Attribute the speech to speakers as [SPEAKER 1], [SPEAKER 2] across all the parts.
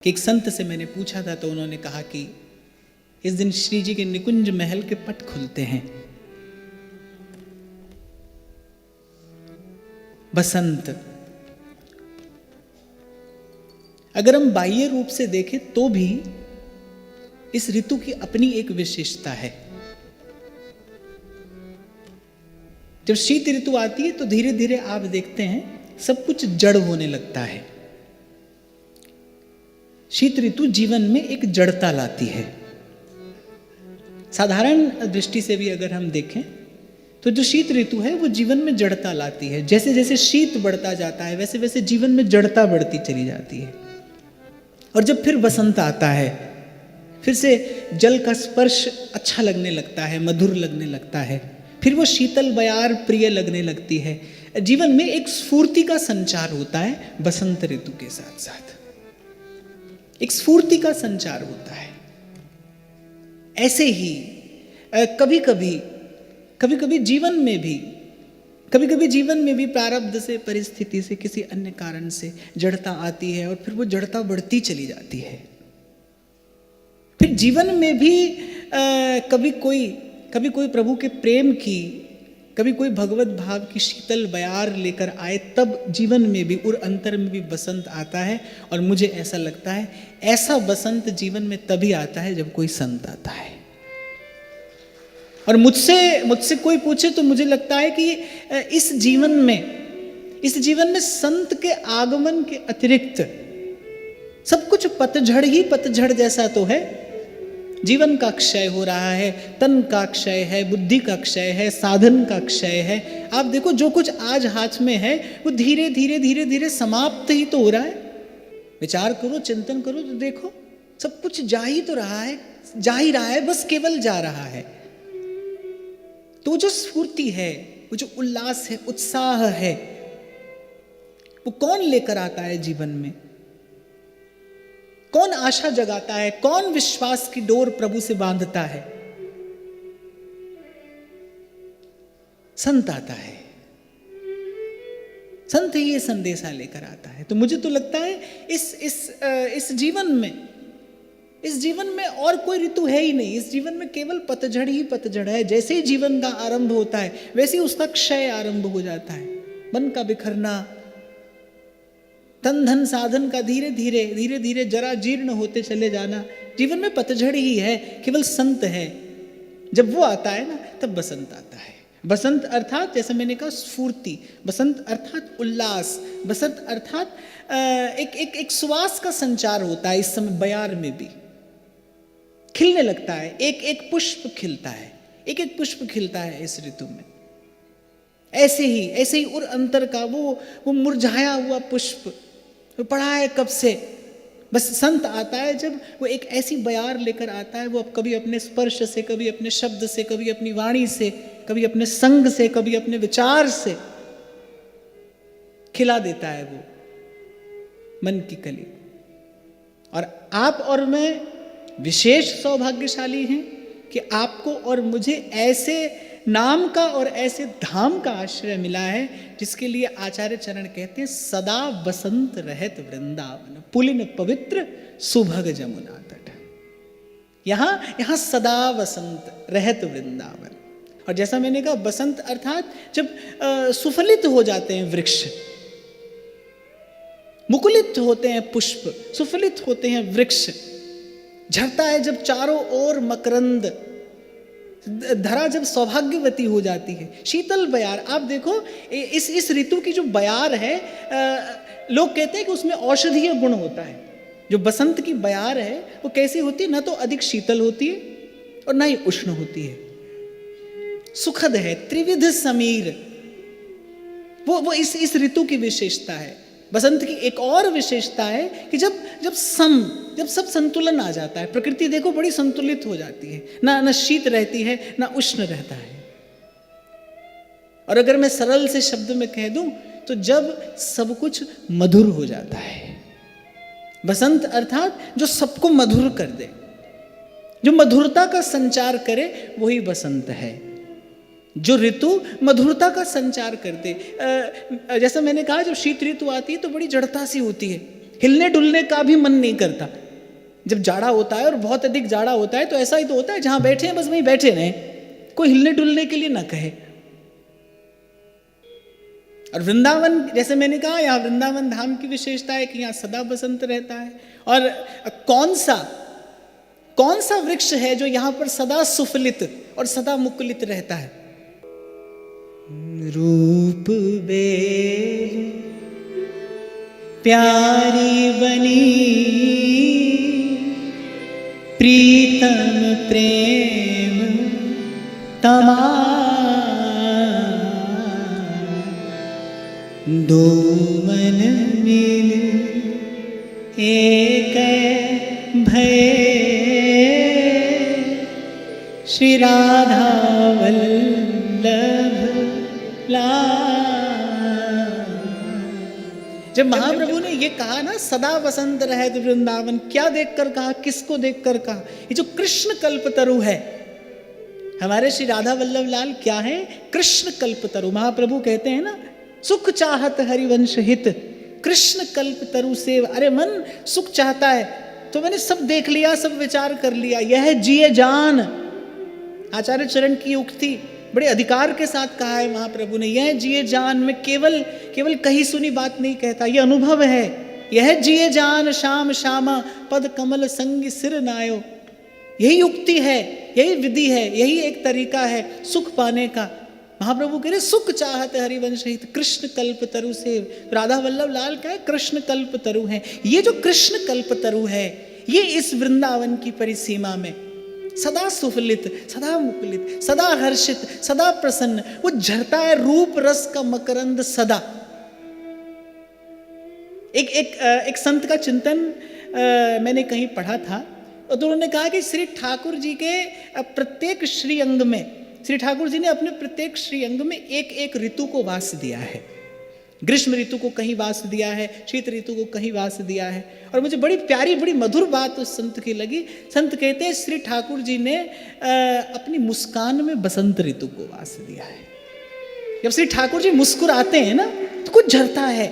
[SPEAKER 1] कि एक संत से मैंने पूछा था तो उन्होंने कहा कि इस दिन श्री जी के निकुंज महल के पट खुलते हैं। बसंत, अगर हम बाह्य रूप से देखें तो भी इस ऋतु की अपनी एक विशेषता है। जब शीत ऋतु आती है तो धीरे धीरे आप देखते हैं सब कुछ जड़ होने लगता है। शीत ऋतु जीवन में एक जड़ता लाती है। साधारण दृष्टि से भी अगर हम देखें तो जो शीत ऋतु है वो जीवन में जड़ता लाती है। जैसे जैसे शीत बढ़ता जाता है वैसे वैसे जीवन में जड़ता बढ़ती चली जाती है। और जब फिर बसंत आता है फिर से जल का स्पर्श अच्छा लगने लगता है, मधुर लगने लगता है। फिर वो शीतल बयार प्रिय लगने लगती है। जीवन में एक स्फूर्ति का संचार होता है। बसंत ऋतु के साथ साथ एक स्फूर्ति का संचार होता है। ऐसे ही कभी कभी जीवन में भी प्रारब्ध से, परिस्थिति से, किसी अन्य कारण से जड़ता आती है और फिर वो जड़ता बढ़ती चली जाती है। फिर जीवन में भी कभी कोई प्रभु के प्रेम की, कभी कोई भगवत भाव की शीतल बयार लेकर आए, तब जीवन में भी उर अंतर में भी बसंत आता है। और मुझे ऐसा लगता है ऐसा बसंत जीवन में तभी आता है जब कोई संत आता है। और मुझसे कोई पूछे तो मुझे लगता है कि इस जीवन में संत के आगमन के अतिरिक्त सब कुछ पतझड़ ही पतझड़ जैसा तो है। जीवन का क्षय हो रहा है, तन का क्षय है, बुद्धि का क्षय है, साधन का क्षय है। आप देखो जो कुछ आज हाथ में है वो धीरे धीरे समाप्त ही तो हो रहा है। विचार करो, चिंतन करो तो देखो सब कुछ जा ही रहा है, बस केवल जा रहा है। तो जो स्फूर्ति है, वो जो उल्लास है, उत्साह है, वो कौन लेकर आता है जीवन में? कौन आशा जगाता है? कौन विश्वास की डोर प्रभु से बांधता है? संत आता है। संत ही ये संदेशा लेकर आता है। तो मुझे तो लगता है इस जीवन में और कोई ऋतु है ही नहीं। इस जीवन में केवल पतझड़ ही पतझड़ है। जैसे ही जीवन का आरंभ होता है वैसे ही उसका क्षय आरंभ हो जाता है। मन का बिखरना, तन धन साधन का धीरे धीरे जरा जीर्ण होते चले जाना, जीवन में पतझड़ ही है। केवल संत है। जब वो आता है ना तब बसंत आता है। बसंत अर्थात जैसे मैंने कहा स्फूर्ति, बसंत अर्थात उल्लास, बसंत अर्थात एक सुवास का संचार होता है। इस समय बयार में भी खिलने लगता है। एक पुष्प खिलता है, एक पुष्प खिलता है इस ऋतु में। ऐसे ही उर अंतर का वो मुरझाया हुआ पुष्प पड़ा है कब से। बस संत आता है जब वो एक ऐसी बयार लेकर आता है। वो कभी अपने स्पर्श से, कभी अपने शब्द से, कभी अपनी वाणी से, कभी अपने संग से, कभी अपने विचार से खिला देता है वो मन की कली। और आप और मैं विशेष सौभाग्यशाली हैं कि आपको और मुझे ऐसे नाम का और ऐसे धाम का आश्रय मिला है जिसके लिए आचार्य चरण कहते हैं सदा बसंत रहत वृंदावन, पुलिन पवित्र सुभग जमुना तट। यहाँ सदा बसंत रहत वृंदावन। और जैसा मैंने कहा बसंत अर्थात जब सुफलित हो जाते हैं वृक्ष, मुकुलित होते हैं पुष्प, सुफलित होते हैं वृक्ष, झरता है जब चारों ओर मकरंद, धरा जब सौभाग्यवती हो जाती है। शीतल बयार, आप देखो इस ऋतु की जो बयार है, लोग कहते हैं कि उसमें औषधीय गुण होता है। जो बसंत की बयार है वो कैसी होती है? ना तो अधिक शीतल होती है और ना ही उष्ण होती है, सुखद है, त्रिविध समीर। वो इस ऋतु की विशेषता है। बसंत की एक और विशेषता है कि जब सब संतुलन आ जाता है। प्रकृति देखो बड़ी संतुलित हो जाती है, ना शीत रहती है ना उष्ण रहता है। और अगर मैं सरल से शब्द में कह दूं तो जब सब कुछ मधुर हो जाता है। बसंत अर्थात जो सबको मधुर कर दे, जो मधुरता का संचार करे, वही बसंत है। जो ऋतु मधुरता का संचार करते। जैसा मैंने कहा जब शीत ऋतु आती है तो बड़ी जड़ता सी होती है। हिलने डुलने का भी मन नहीं करता। जब जाड़ा होता है और बहुत अधिक जाड़ा होता है तो ऐसा ही तो होता है, जहां बैठे हैं बस वहीं बैठे रहें, कोई हिलने डुलने के लिए ना कहे। और वृंदावन, जैसे मैंने कहा, यहाँ वृंदावन धाम की विशेषता है कि यहाँ सदा बसंत रहता है। और कौन सा वृक्ष है जो यहाँ पर सदा सुफलित और सदा मुकुलित रहता है? रूप बेल प्यारी बनी, प्रीतम प्रेम तमा, दो मन मिल एक भय, श्री राधा वल्लभ लाल। जब महाप्रभु ने ये कहा ना, सदा बसंत रहे वृंदावन, क्या देखकर कहा, किसको देखकर कहा? ये जो कृष्ण कल्पतरु है, हमारे श्री राधा वल्लभ लाल क्या है? कृष्ण कल्पतरु। महाप्रभु कहते हैं ना, सुख चाहत हरिवंश हित, कृष्ण कल्पतरु से। अरे मन सुख चाहता है तो मैंने सब देख लिया, सब विचार कर लिया, यह जिए जान। आचार्य चरण की उक्ति बड़े अधिकार के साथ कहा है महाप्रभु ने, यह जिए जान। में केवल कही सुनी बात नहीं कहता, यह अनुभव है। यह जिए जान श्याम श्यामा, पद कमल संग सिर नायो। यही उक्ति है, यही विधि है, यही एक तरीका है सुख पाने का। महाप्रभु कह रहे सुख चाहत हरिवंश हित, कृष्ण कल्पतरु से। राधा वल्लभ लाल क्या है? कृष्ण कल्पतरु है। ये जो कृष्ण कल्पतरु है, ये इस वृंदावन की परिसीमा में सदा सुफलित, सदा मुकुलित, सदा हर्षित, सदा प्रसन्न, वो झरता है रूप रस का मकरंद सदा। एक संत का चिंतन मैंने कहीं पढ़ा था, तो उन्होंने कहा कि श्री ठाकुर जी के प्रत्येक श्री अंग में, श्री ठाकुर जी ने अपने प्रत्येक श्री अंग में एक एक ऋतु को वास दिया है। ग्रीष्म ऋतु को कहीं वास दिया है, शीत ऋतु को कहीं वास दिया है। और मुझे बड़ी प्यारी, बड़ी मधुर बात उस संत की लगी। संत कहते हैं श्री ठाकुर जी ने अपनी मुस्कान में बसंत ऋतु को वास दिया है। जब श्री ठाकुर जी मुस्कुराते हैं ना, तो कुछ झरता है,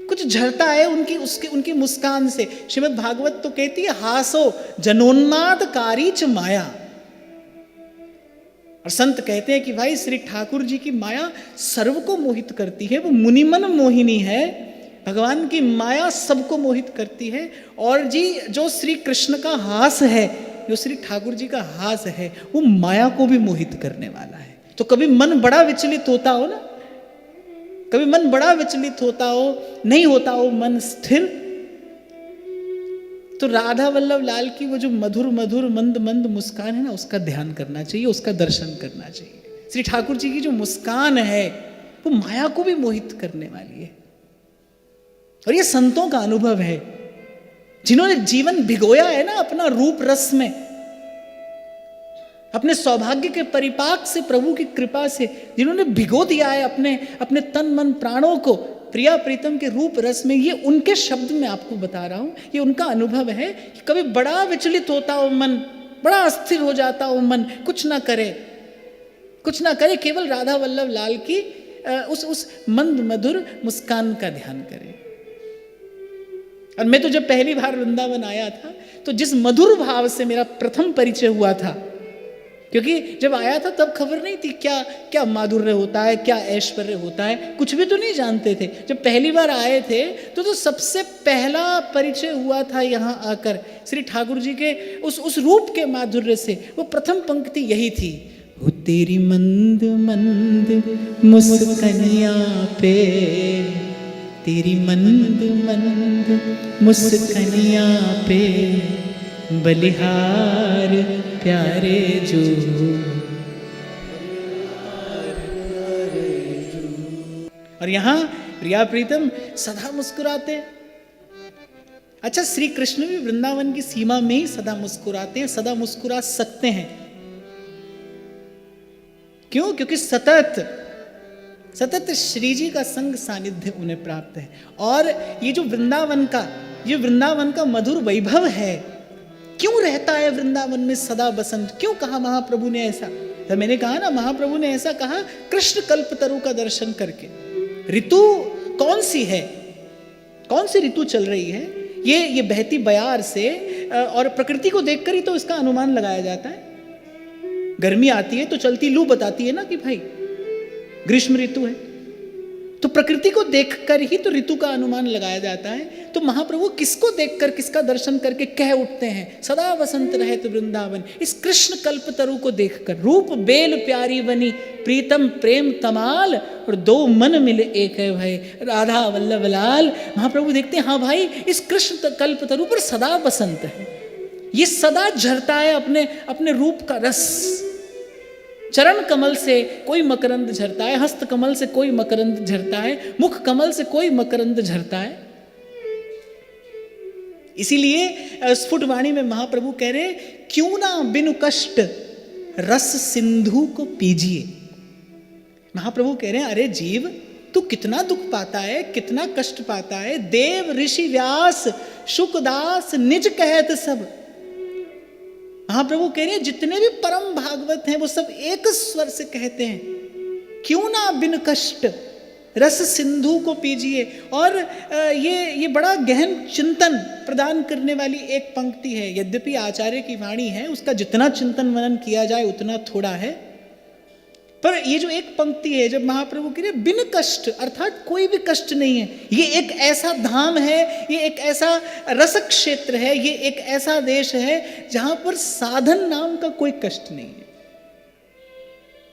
[SPEAKER 1] कुछ झरता है उनकी मुस्कान से। श्रीमद् भागवत तो कहती है, हासो जनोन्मादकारी च माया। और संत कहते हैं कि भाई श्री ठाकुर जी की माया सर्व को मोहित करती है, वो मुनिमन मोहिनी है। भगवान की माया सबको मोहित करती है। और जी जो श्री कृष्ण का हास है, जो श्री ठाकुर जी का हास है, वो माया को भी मोहित करने वाला है। तो कभी मन बड़ा विचलित होता हो ना, कभी मन बड़ा विचलित होता हो, नहीं होता हो मन स्थिर, तो राधा वल्लभ लाल की वो जो मधुर मधुर मंद मंद मुस्कान है ना, उसका ध्यान करना चाहिए, उसका दर्शन करना चाहिए। श्री ठाकुर जी की जो मुस्कान है, वो माया को भी मोहित करने वाली है। और ये संतों का अनुभव है, जिन्होंने जीवन भिगोया है ना अपना रूप रस में, अपने सौभाग्य के परिपाक से, प्रभु की कृपा से जिन्होंने भिगो दिया है अपने तन मन प्राणों को प्रिया प्रीतम के रूप रस में। ये उनके शब्द में आपको बता रहा हूं, ये उनका अनुभव है कि कभी बड़ा विचलित होता हो मन, बड़ा अस्थिर हो जाता हो मन, कुछ ना करे, केवल राधा वल्लभ लाल की उस मंद मधुर मुस्कान का ध्यान करे। और मैं तो जब पहली बार वृंदावन आया था, तो जिस मधुर भाव से मेरा प्रथम परिचय हुआ था, क्योंकि जब आया था तब खबर नहीं थी क्या माधुर्य होता है, क्या ऐश्वर्य होता है, कुछ भी तो नहीं जानते थे। जब पहली बार आए थे तो सबसे पहला परिचय हुआ था यहाँ आकर श्री ठाकुर जी के उस रूप के माधुर्य से। वो प्रथम पंक्ति यही थी, वो तेरी मंद मंद मुस्कनिया पे, तेरी मंद मंद मुस्कनिया पे, बलिहार प्यारे जो। और यहां प्रिया प्रीतम सदा मुस्कुराते। अच्छा, श्री कृष्ण भी वृंदावन की सीमा में ही सदा मुस्कुराते हैं, सदा मुस्कुरा सकते हैं। क्यों? क्योंकि सतत श्री जी का संग सानिध्य उन्हें प्राप्त है। और ये जो वृंदावन का मधुर वैभव है, क्यों रहता है वृंदावन में सदा बसंत? क्यों कहा महाप्रभु ने ऐसा? तो मैंने कहा ना, महाप्रभु ने ऐसा कहा कृष्ण कल्पतरु का दर्शन करके। ऋतु कौन सी है? कौन सी ऋतु चल रही है, ये बहती बयार से और प्रकृति को देखकर ही तो इसका अनुमान लगाया जाता है। गर्मी आती है तो चलती लू बताती है ना कि भाई ग्रीष्म ऋतु है, तो प्रकृति को देखकर ही तो ऋतु का अनुमान लगाया जाता है। तो महाप्रभु किसको देखकर, किसका दर्शन करके कह उठते हैं सदा बसंत रहे तो वृंदावन, इस कृष्ण कल्पतरु को देखकर। रूप बेल प्यारी बनी प्रीतम प्रेम तमाल, और दो मन मिले एक है भाई राधा वल्लभ लाल। महाप्रभु देखते हैं हाँ भाई इस कृष्ण कल्पतरु पर सदा बसंत है, ये सदा झरता है अपने अपने रूप का रस। चरण कमल से कोई मकरंद झरता है, हस्त कमल से कोई मकरंद झरता है, मुख कमल से कोई मकरंद झरता है। इसीलिए स्फुट वाणी में महाप्रभु कह रहे क्यों ना बिनु कष्ट रस सिंधु को पीजिए। महाप्रभु कह रहे हैं अरे जीव तू कितना दुख पाता है, कितना कष्ट पाता है। देव ऋषि व्यास शुकदास निज कहत सब। महाप्रभु कह रहे हैं जितने भी परम भागवत हैं वो सब एक स्वर से कहते हैं क्यों ना बिन कष्ट रस सिंधु को पीजिए। और ये बड़ा गहन चिंतन प्रदान करने वाली एक पंक्ति है। यद्यपि आचार्य की वाणी है, उसका जितना चिंतन मनन किया जाए उतना थोड़ा है, पर ये जो एक पंक्ति है जब महाप्रभु कह रहे बिन कष्ट, अर्थात कोई भी कष्ट नहीं है। ये एक ऐसा धाम है, ये एक ऐसा रस क्षेत्र है, ये एक ऐसा देश है जहां पर साधन नाम का कोई कष्ट नहीं है,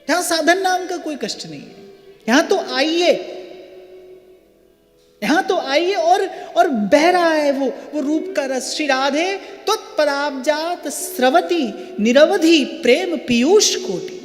[SPEAKER 1] जहां साधन नाम का कोई कष्ट नहीं है। यहां तो आइए, यहां तो आइए और बह रहा है वो रूप का रस। श्री राधे त्वत्पदाब्जात स्रवती निरवधि प्रेम पीयूष कोटि।